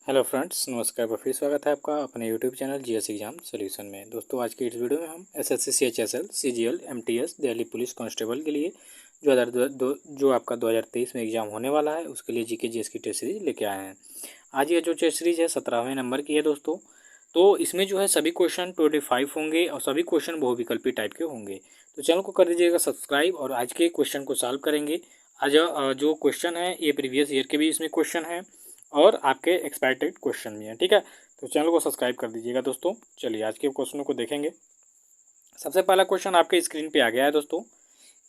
Hello friends, नमस्कार। फिर स्वागत है आपका अपने YouTube channel GS exam solution में। दोस्तों, आज की इस वीडियो में हम SSC CHSL CGL MTS Delhi police constable के लिए जो आपका 2023 में एग्जाम होने वाला है उसके लिए जीके जीएस की टेस्ट सीरीज लेके आए हैं। आज ये जो टेस्ट सीरीज है 17वें नंबर की है दोस्तों। तो इसमें जो है सभी क्वेश्चन 25 होंगे और सभी क्वेश्चन बहुविकल्पी टाइप के होंगे। तो चैनल को कर दीजिएगा सब्सक्राइब और आज के क्वेश्चन को सॉल्व करेंगे। आज जो क्वेश्चन है ये प्रीवियस ईयर के भी इसमें क्वेश्चन है और आपके एक्सपेक्टेड क्वेश्चन भी हैं। ठीक है, तो चैनल को सब्सक्राइब कर दीजिएगा दोस्तों। चलिए आज के क्वेश्चनों को देखेंगे। सबसे पहला क्वेश्चन आपके स्क्रीन पे आ गया है दोस्तों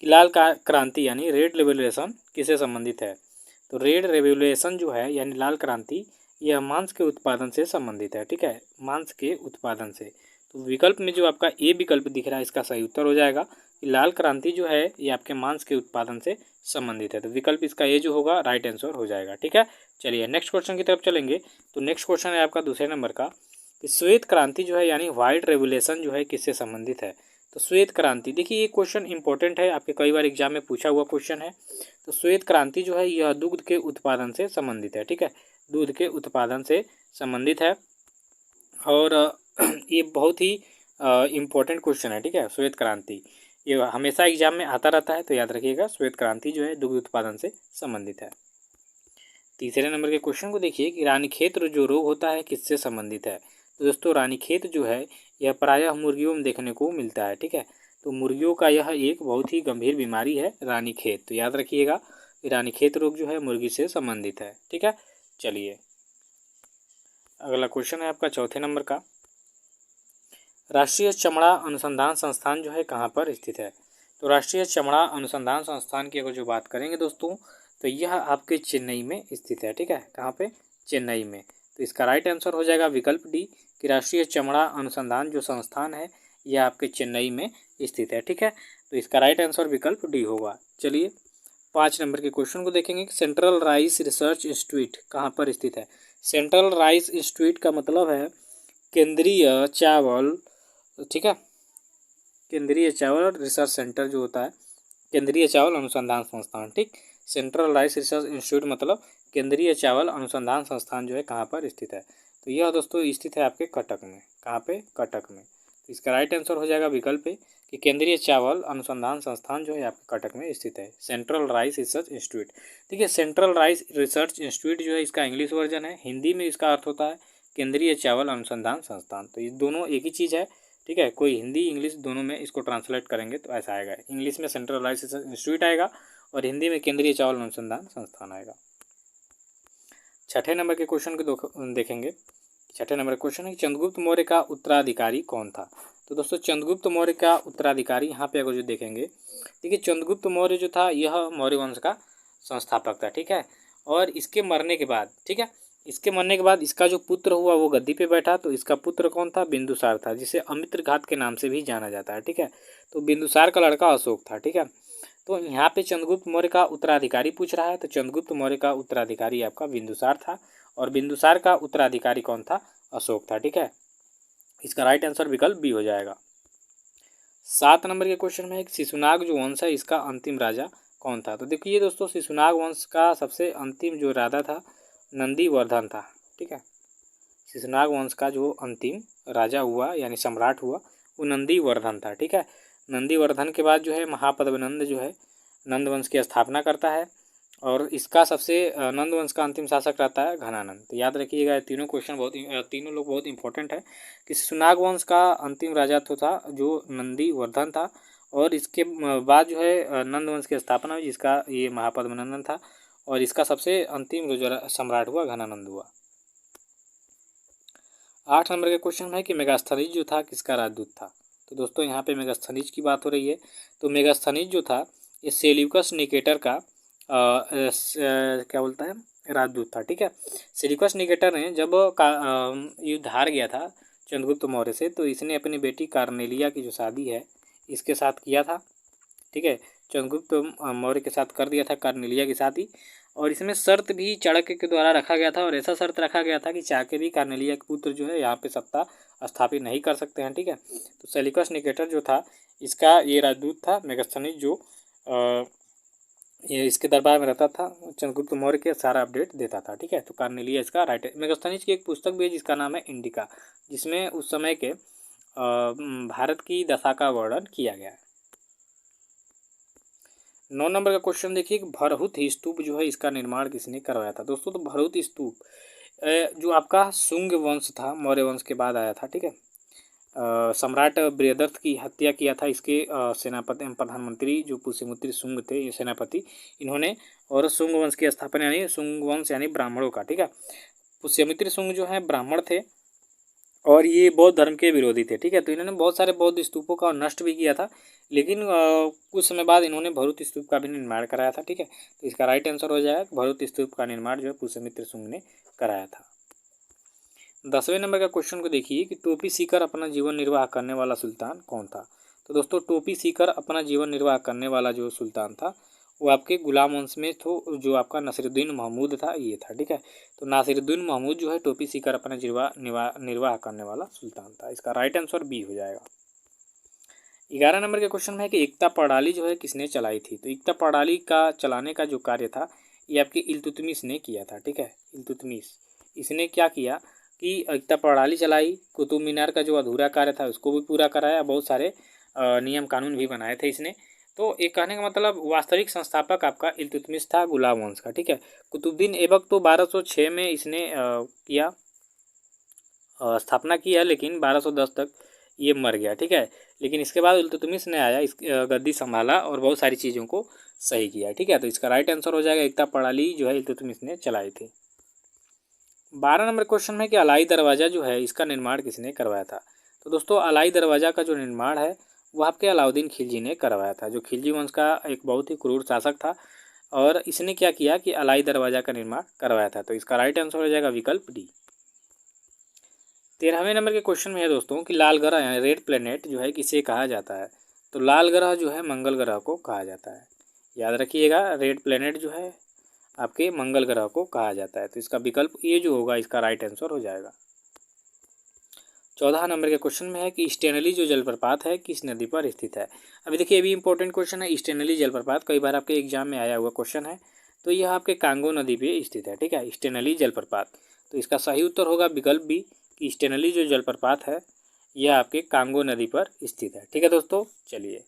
कि लाल क्रांति यानी रेड रेवोल्यूशन किससे संबंधित है। तो रेड रेवोल्यूशन जो है यानी लाल क्रांति यह मांस के उत्पादन से संबंधित है। ठीक है, मांस के उत्पादन से। तो विकल्प में जो आपका ए विकल्प दिख रहा है इसका सही उत्तर हो जाएगा कि लाल क्रांति जो है ये आपके मांस के उत्पादन से संबंधित है। तो विकल्प इसका ए जो होगा राइट आंसर हो जाएगा। ठीक है, चलिए नेक्स्ट क्वेश्चन की तरफ चलेंगे। तो नेक्स्ट क्वेश्चन है आपका दूसरे नंबर का कि श्वेत क्रांति जो है यानी व्हाइट रेवोल्यूशन जो है किससे संबंधित है। तो श्वेत क्रांति, देखिए ये क्वेश्चन इंपॉर्टेंट है, आपके कई बार एग्जाम में पूछा हुआ क्वेश्चन है। तो श्वेत क्रांति जो है यह दूध के उत्पादन से संबंधित है। ठीक है, दूध के उत्पादन से संबंधित है और ये बहुत ही इम्पोर्टेंट क्वेश्चन है। ठीक है, श्वेत क्रांति ये हमेशा एग्जाम में आता रहता है, तो याद रखिएगा श्वेत क्रांति जो है दुग्ध उत्पादन से संबंधित है। तीसरे नंबर के क्वेश्चन को देखिए कि रानीखेत जो रोग होता है किससे संबंधित है। तो दोस्तों रानीखेत जो है यह प्रायः मुर्गियों में देखने को मिलता है। ठीक है, तो मुर्गियों का यह एक बहुत ही गंभीर बीमारी है रानीखेत। तो याद रखिएगा कि रानीखेत रोग जो है मुर्गी से संबंधित है। ठीक है, चलिए अगला क्वेश्चन है आपका चौथे नंबर का, राष्ट्रीय चमड़ा अनुसंधान संस्थान जो है कहाँ पर स्थित है। तो राष्ट्रीय चमड़ा अनुसंधान संस्थान की अगर जो बात करेंगे दोस्तों तो यह आपके चेन्नई में स्थित है। ठीक है, कहाँ पे, चेन्नई में। तो इसका राइट आंसर हो जाएगा विकल्प डी कि राष्ट्रीय चमड़ा अनुसंधान जो संस्थान है यह आपके चेन्नई में स्थित है। ठीक है, तो इसका राइट आंसर विकल्प डी होगा। चलिए 5 नंबर के क्वेश्चन को देखेंगे कि सेंट्रल राइस रिसर्च इंस्टीट्यूट कहाँ पर स्थित है। सेंट्रल राइस इंस्टीट्यूट का मतलब है केंद्रीय चावल। ठीक है, केंद्रीय चावल रिसर्च सेंटर जो होता है केंद्रीय चावल अनुसंधान संस्थान। ठीक, सेंट्रल राइस रिसर्च इंस्टीट्यूट मतलब केंद्रीय चावल अनुसंधान संस्थान जो है कहाँ पर स्थित है। तो यह दोस्तों स्थित है आपके कटक में। कहाँ पे, कटक में। तो इसका राइट आंसर हो जाएगा विकल्प पे कि केंद्रीय चावल अनुसंधान संस्थान जो है आपके कटक में स्थित है, सेंट्रल राइस रिसर्च इंस्टीट्यूट। ठीक है, सेंट्रल राइस रिसर्च इंस्टीट्यूट जो है इसका इंग्लिश वर्जन है, हिंदी में इसका अर्थ होता है केंद्रीय चावल अनुसंधान संस्थान। तो ये दोनों एक ही चीज़ है। ठीक है, कोई हिंदी इंग्लिश दोनों में इसको ट्रांसलेट करेंगे तो ऐसा आएगा, इंग्लिश में सेंट्रल राइस रिसर्च इंस्टीट्यूट आएगा और हिंदी में केंद्रीय चावल अनुसंधान संस्थान आएगा। छठे नंबर के क्वेश्चन को देखेंगे। छठे नंबर का क्वेश्चन है कि चंद्रगुप्त मौर्य का उत्तराधिकारी कौन था। तो दोस्तों चंद्रगुप्त मौर्य का उत्तराधिकारी यहाँ पे अगर जो देखेंगे, देखिए चंद्रगुप्त मौर्य जो था यह मौर्य वंश का संस्थापक था। ठीक है, और इसके मरने के बाद, ठीक है, इसके मरने के बाद इसका जो पुत्र हुआ वो गद्दी पे बैठा। तो इसका पुत्र कौन था, बिंदुसार था, जिसे अमित्रघात के नाम से भी जाना जाता है। ठीक है, तो बिंदुसार का लड़का अशोक था। ठीक है, तो यहाँ पे चंद्रगुप्त मौर्य का उत्तराधिकारी पूछ रहा है, तो चंद्रगुप्त मौर्य का उत्तराधिकारी आपका बिंदुसार था और बिंदुसार का उत्तराधिकारी कौन था, अशोक था। ठीक है, इसका राइट आंसर विकल्प बी हो जाएगा। 7 नंबर के क्वेश्चन में एक शिशुनाग जो वंश है इसका अंतिम राजा कौन था। तो देखिए दोस्तों शिशुनाग वंश का सबसे अंतिम जो राजा था नंदीवर्धन था। ठीक है, शिशुनाग वंश का जो अंतिम राजा हुआ यानी सम्राट हुआ वो नंदीवर्धन था। ठीक है, नंदीवर्धन के बाद जो है महापद्मनंद जो है नंद वंश की स्थापना करता है और इसका सबसे नंद वंश का अंतिम शासक रहता है घनानंद। तो याद रखिएगा तीनों क्वेश्चन तीनों लोग बहुत इंपॉर्टेंट है कि शिशुनाग वंश का अंतिम राजा तो था जो नंदीवर्धन था और इसके बाद जो है नंद वंश की स्थापना हुई जिसका ये महापद्मनंदन था और इसका सबसे अंतिम जो सम्राट हुआ घनानंद हुआ। 8 नंबर के क्वेश्चन में है कि मेगास्थनीज जो था किसका राजदूत था। तो दोस्तों यहाँ पे मेगास्थनीज की बात हो रही है। तो मेगास्थनीज जो था ये सेल्यूकस निकेटर का क्या बोलता है राजदूत था। ठीक है, सेल्यूकस निकेटर ने जब युद्ध हार गया था चंद्रगुप्त मौर्य से तो इसने अपनी बेटी कार्नेलिया की जो शादी है इसके साथ किया था। ठीक है, चंद्रगुप्त मौर्य के साथ कर दिया था कार्नेलिया की शादी और इसमें शर्त भी चाणक्य के द्वारा रखा गया था और ऐसा शर्त रखा गया था कि चाह के भी कार्नेलिया के पुत्र जो है यहाँ पे सत्ता स्थापित नहीं कर सकते हैं। ठीक है, तो सेल्यूकस निकेटर जो था इसका ये राजदूत था। मेगास्थनीज जो ये इसके दरबार में रहता था, चंद्रगुप्त मौर्य के सारा अपडेट देता था, ठीक है। तो कार्नेलिया इसका राइट है। मेगास्थनीज की एक पुस्तक भी है जिसका नाम है इंडिका, जिसमें उस समय के भारत की दशा का वर्णन किया गया है। 9 नंबर का क्वेश्चन देखिए, भरहुत स्तूप जो है इसका निर्माण किसने करवाया था दोस्तों? तो भरहुत स्तूप जो आपका शुंग वंश था, मौर्य वंश के बाद आया था, ठीक है। सम्राट बृहदत्त की हत्या किया था इसके सेनापति प्रधानमंत्री जो पुष्यमित्र शुंग थे, ये सेनापति इन्होंने, और शुंग वंश की स्थापना यानी शुंग वंश यानी ब्राह्मणों का, ठीक है। पुष्यमित्र शुंग जो है ब्राह्मण थे और ये बौद्ध धर्म के विरोधी थे, ठीक है। तो इन्होंने बहुत सारे बौद्ध स्तूपों का नष्ट भी किया था, लेकिन कुछ समय बाद इन्होंने भरूत स्तूप का भी निर्माण कराया था, ठीक है। तो इसका राइट आंसर हो जाएगा भरूत स्तूप का निर्माण जो है पुष्यमित्र शुंग ने कराया था। 10वें नंबर का क्वेश्चन को देखिए कि टोपी सीकर अपना जीवन निर्वाह करने वाला सुल्तान कौन था? तो दोस्तों टोपी सीकर अपना जीवन निर्वाह करने वाला जो सुल्तान था वो आपके गुलाम वंश में तो जो आपका नसीरुद्दीन महमूद था, ये था, ठीक है। तो नासिरुद्दीन महमूद जो है टोपी सीकर अपना निर्वाह करने वाला सुल्तान था। इसका राइट आंसर बी हो जाएगा। 11 नंबर के क्वेश्चन में है कि एकता प्रणाली जो है किसने चलाई थी? तो एकता प्रणाली का चलाने का जो कार्य था ये आपके इल्तुतमिश ने किया था, ठीक है। इल्तुतमिश इसने क्या किया कि एकता प्रणाली चलाई, कुतुब मीनार का जो अधूरा कार्य था उसको भी पूरा कराया, बहुत सारे नियम कानून भी बनाए थे इसने। तो एक कहने का मतलब वास्तविक संस्थापक आपका इल्तुतमिश था गुलाम वंश का, ठीक है। कुतुबुद्दीन ऐबक तो 1206 में इसने किया स्थापना किया, लेकिन 1210 तक ये मर गया, ठीक है। लेकिन इसके बाद इल्तुतमिश ने आया, इस गद्दी संभाला और बहुत सारी चीज़ों को सही किया, ठीक है। तो इसका राइट आंसर हो जाएगा एकता प्रणाली जो है इल्तुतमिश ने चलाई थी। 12 नंबर क्वेश्चन में कि अलाई दरवाज़ा जो है इसका निर्माण किसने करवाया था? तो दोस्तों अलाई दरवाज़ा का जो निर्माण है वो आपके अलाउद्दीन खिलजी ने करवाया था, जो खिलजी वंश का एक बहुत ही क्रूर शासक था, और इसने क्या किया कि अलाई दरवाज़ा का निर्माण करवाया था। तो इसका राइट आंसर हो जाएगा विकल्प डी। 13वें नंबर के क्वेश्चन में है दोस्तों कि लाल ग्रह यानी रेड प्लेनेट जो है किसे कहा जाता है? तो लाल ग्रह जो है मंगल ग्रह को कहा जाता है। याद रखिएगा रेड प्लेनेट जो है आपके मंगल ग्रह को कहा जाता है। तो इसका विकल्प ए जो होगा इसका राइट आंसर हो जाएगा। 14 नंबर के क्वेश्चन में है कि स्टेनली जो जलप्रपात है किस नदी पर स्थित है? अभी देखिए ये भी इंपॉर्टेंट क्वेश्चन है। स्टेनली जलप्रपात कई बार आपके एग्जाम में आया हुआ क्वेश्चन है। तो यह आपके कांगो नदी पे स्थित है, ठीक है, स्टेनली जलप्रपात। तो इसका सही उत्तर होगा विकल्प बी कि स्टेनली जो जलप्रपात है यह आपके कांगो नदी पर स्थित है, ठीक है दोस्तों। चलिए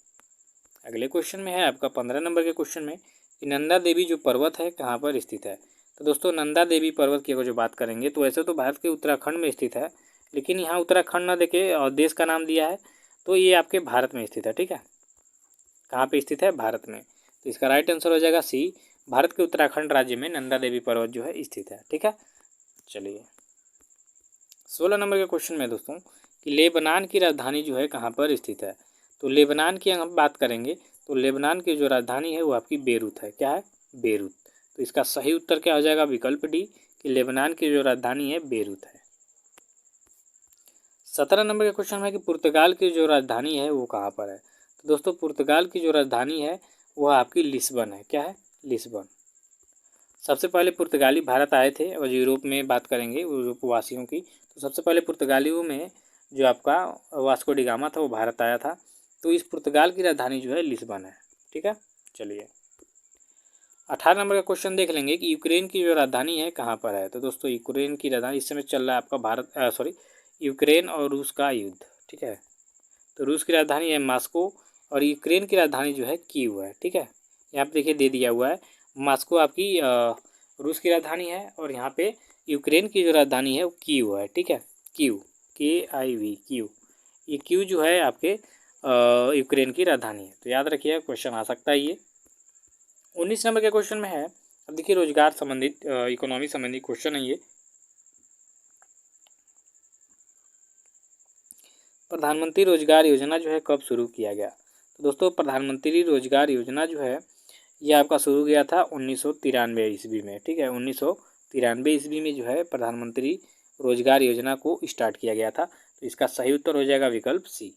अगले क्वेश्चन में है आपका 15 नंबर के क्वेश्चन में कि नंदा देवी जो पर्वत है कहाँ पर स्थित है? तो दोस्तों नंदा देवी पर्वत की अगर जो बात करेंगे तो वैसे तो भारत के उत्तराखंड में स्थित है, लेकिन यहाँ उत्तराखंड ना देके और देश का नाम दिया है, तो ये आपके भारत में स्थित है, ठीक है। कहाँ पे स्थित है? भारत में। तो इसका राइट आंसर हो जाएगा सी, भारत के उत्तराखंड राज्य में नंदा देवी पर्वत जो है स्थित है, ठीक है। चलिए 16 नंबर के क्वेश्चन में दोस्तों कि लेबनान की राजधानी जो है कहाँ पर स्थित है? तो लेबनान की हम बात करेंगे तो लेबनान की जो राजधानी है वो आपकी बेरूत है। क्या है? बेरूत। तो इसका सही उत्तर क्या हो जाएगा? विकल्प डी कि लेबनान की जो राजधानी है बेरूत है। 17 नंबर के क्वेश्चन में कि पुर्तगाल की जो राजधानी है वो कहाँ पर है? तो दोस्तों पुर्तगाल की जो राजधानी है वह आपकी लिस्बन है। क्या है? लिस्बन। सबसे पहले पुर्तगाली भारत आए थे, और यूरोप में बात करेंगे यूरोप वासियों की, तो सबसे पहले पुर्तगालियों में जो आपका वास्को डी गामा था वो भारत आया था। तो इस पुर्तगाल की राजधानी जो है लिस्बन है, ठीक है। चलिए 18 नंबर का क्वेश्चन देख लेंगे कि यूक्रेन की जो राजधानी है कहाँ पर है? तो दोस्तों यूक्रेन की राजधानी, इस समय चल रहा है आपका यूक्रेन और रूस का युद्ध, ठीक है। तो रूस की राजधानी है मॉस्को और यूक्रेन की राजधानी जो है कीव है, ठीक है। यहाँ पे देखिए दे दिया हुआ है मॉस्को आपकी रूस की राजधानी है, और यहाँ पे यूक्रेन की जो राजधानी है वो कीव है, ठीक है। कीव KIV कीव, ये कीव जो है आपके यूक्रेन की राजधानी है। तो याद रखिए क्वेश्चन आ सकता है ये। 19 नंबर के क्वेश्चन में है, अब देखिए रोजगार संबंधित इकोनॉमी संबंधी क्वेश्चन है ये। प्रधानमंत्री रोजगार योजना जो है कब शुरू किया गया? तो दोस्तों प्रधानमंत्री रोजगार योजना जो है ये आपका शुरू किया था 1993 ईस्वी में, ठीक है। 1993 ईस्वी में जो है प्रधानमंत्री रोजगार योजना को स्टार्ट किया गया था। तो इसका सही उत्तर हो जाएगा विकल्प सी।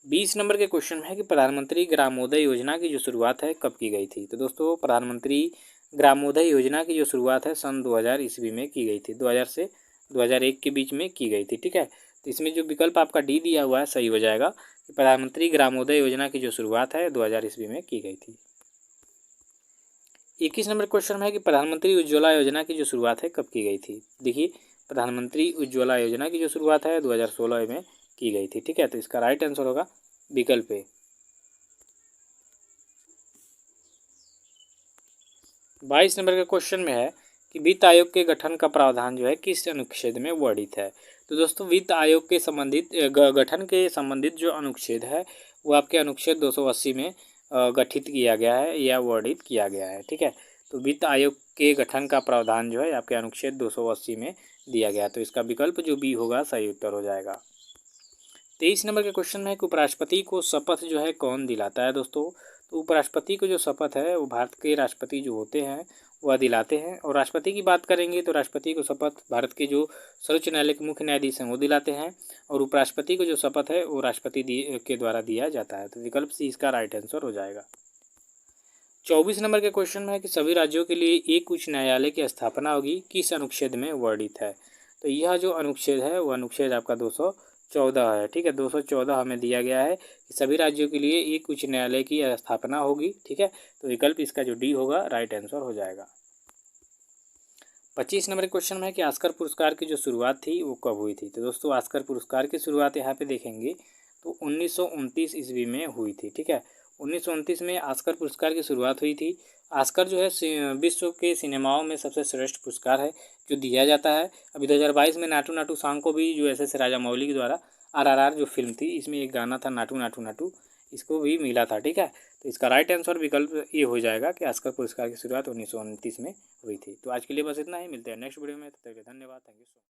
20 नंबर के क्वेश्चन है कि प्रधानमंत्री ग्रामोदय योजना की जो शुरुआत है कब की गई थी? तो दोस्तों प्रधानमंत्री ग्रामोदय योजना की जो शुरुआत है सन 2000 ईस्वी में की गई थी, 2000 से 2001 के बीच में की गई थी, ठीक है। तो इसमें जो विकल्प आपका डी दिया हुआ है सही हो जाएगा कि प्रधानमंत्री ग्रामोदय योजना की जो शुरुआत है 2000 ईस्वी में की गई थी। 21 नंबर क्वेश्चन है कि प्रधानमंत्री उज्ज्वला योजना की जो शुरुआत है कब की गई थी। देखिए, प्रधानमंत्री उज्ज्वला योजना की जो शुरुआत है 2016 में की गई थी। ठीक है, तो इसका राइट आंसर होगा विकल्प ए। 22 नंबर के क्वेश्चन में है कि वित्त आयोग के गठन का प्रावधान जो है किस अनुच्छेद में वर्णित है। तो दोस्तों, वित्त आयोग के संबंधित गठन के संबंधित जो अनुच्छेद है वो आपके अनुच्छेद 280 में गठित किया गया है या वर्णित किया गया है। ठीक है, तो वित्त आयोग के गठन का प्रावधान जो है आपके अनुच्छेद 280 में दिया गया, तो इसका विकल्प जो बी होगा सही उत्तर हो जाएगा। 23 नंबर के क्वेश्चन में है कि उपराष्ट्रपति को शपथ जो है कौन दिलाता है दोस्तों। तो उपराष्ट्रपति को जो शपथ है वो भारत के राष्ट्रपति जो होते हैं वह दिलाते हैं। और राष्ट्रपति की बात करेंगे तो राष्ट्रपति को शपथ भारत के जो सर्वोच्च न्यायालय के मुख्य न्यायाधीश हैं वो दिलाते हैं। और उपराष्ट्रपति को जो शपथ है वो राष्ट्रपति के द्वारा दिया जाता है। तो विकल्प सी इसका राइट आंसर हो जाएगा। 24 नंबर के क्वेश्चन में है कि सभी राज्यों के लिए एक उच्च न्यायालय की स्थापना होगी किस अनुच्छेद में वर्णित है। तो यह जो अनुच्छेद है वो अनुच्छेद आपका 214 है। ठीक है, 214 हमें दिया गया है कि सभी राज्यों के लिए एक उच्च न्यायालय की स्थापना होगी। ठीक है, तो विकल्प इसका जो डी होगा राइट आंसर हो जाएगा। 25 नंबर क्वेश्चन में है कि ऑस्कर पुरस्कार की जो शुरुआत थी वो कब हुई थी। तो दोस्तों, ऑस्कर पुरस्कार की शुरुआत यहाँ पे देखेंगे तो 1929 ईस्वी में हुई थी। ठीक है, 1929 में ऑस्कर पुरस्कार की शुरुआत हुई थी। ऑस्कर जो है विश्व के सिनेमाओं में सबसे श्रेष्ठ पुरस्कार है जो दिया जाता है। अभी 2022 में नाटू नाटू सॉन्ग को भी जो एस राजामौली के द्वारा RRR जो फिल्म थी इसमें एक गाना था नाटू नाटू नाटू, इसको भी मिला था। ठीक है, तो इसका राइट आंसर विकल्प ये हो जाएगा कि ऑस्कर पुरस्कार की शुरुआत 1929 में हुई थी। तो आज के लिए बस इतना ही, मिलते हैं नेक्स्ट वीडियो में। तब तक के लिए धन्यवाद, थैंक यू सो मच।